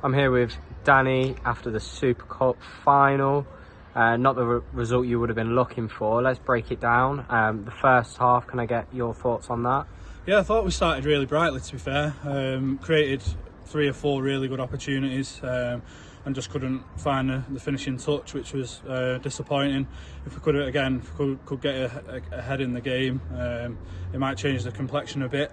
I'm here with Danny after the Super Cup final. Not the result you would have been looking for. Let's break it down. The first half, can I get your thoughts on that? Yeah, I thought we started really brightly, to be fair. Created 3 or 4 really good opportunities and just couldn't find the finishing touch, which was disappointing. If we could get ahead in the game, it might change the complexion a bit.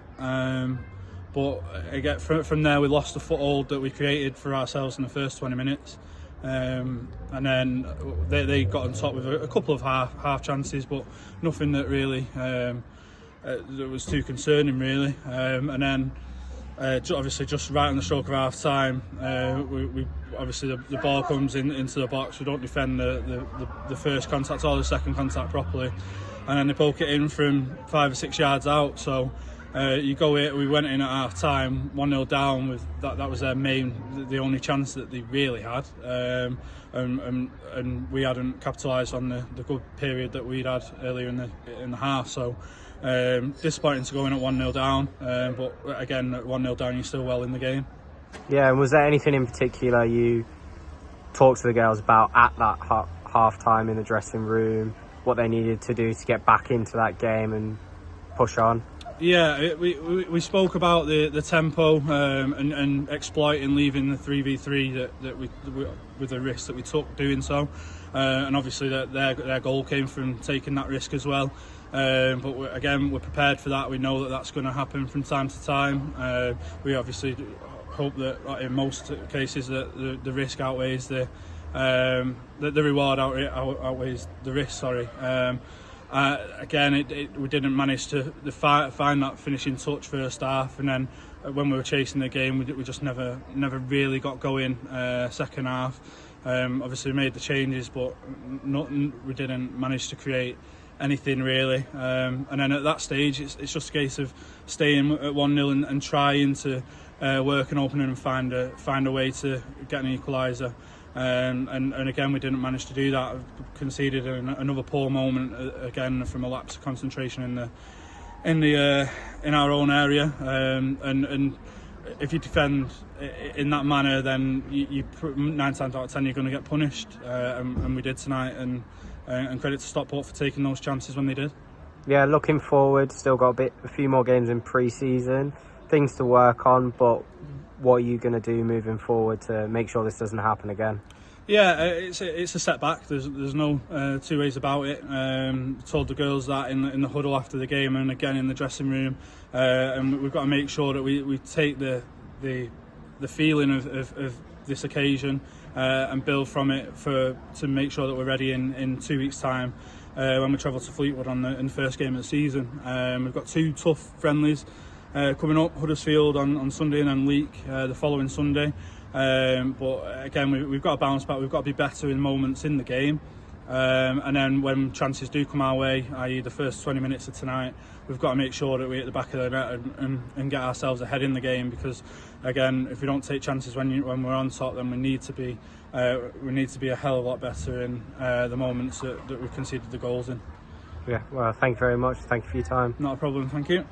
But again, from there we lost the foothold that we created for ourselves in the first 20 minutes. And then they got on top with a couple of half chances, but nothing that really that was too concerning really. And then obviously just right on the stroke of half time, we obviously the ball comes into the box. We don't defend the first contact or the second contact properly, and then they poke it in from 5 or 6 yards out. So we went in at half time 1-0 down with that was the only chance that they really had, and we hadn't capitalised on the good period that we'd had earlier in the half. So disappointing to go in at 1-0 down, but again at 1-0 down you're still well in the game. Yeah, and was there anything in particular you talked to the girls about at that half time in the dressing room, what they needed to do to get back into that game and push on? Yeah, we spoke about the tempo and exploiting leaving the 3v3 that we with the risk that we took doing so, and obviously their goal came from taking that risk as well. But we're prepared for that. We know that that's going to happen from time to time. We obviously hope that in most cases that the risk outweighs the reward outweighs the risk. Sorry. We didn't manage to find that finishing touch first half, and then when we were chasing the game, we just never really got going second half. Obviously we made the changes, but we didn't manage to create anything really. And then at that stage, it's just a case of staying at 1-0 and trying to work an opening and find a way to get an equaliser. And again we didn't manage to do that. Conceded another poor moment again from a lapse of concentration in our own area, and if you defend in that manner, then you 9 times out of 10 you're going to get punished, and we did tonight, and credit to Stockport for taking those chances when they did. Yeah, looking forward, still got a few more games in pre-season, things to work on, but what are you going to do moving forward to make sure this doesn't happen again? Yeah, it's a setback. There's no 2 ways about it. Told the girls that in the huddle after the game, and again in the dressing room, and we've got to make sure that we take the feeling of this occasion and build from it to make sure that we're ready in 2 weeks' time when we travel to Fleetwood in the first game of the season. We've got 2 tough friendlies coming up, Huddersfield on Sunday and then Leek the following Sunday. But again, we've got to bounce back. We've got to be better in moments in the game, and then when chances do come our way, i.e. the first 20 minutes of tonight, we've got to make sure that we're at the back of the net and get ourselves ahead in the game, because again, if we don't take chances when we're on top, then we need to be a hell of a lot better in the moments that we've conceded the goals in. Yeah, well, thank you very much. Thank you for your time. Not a problem, thank you.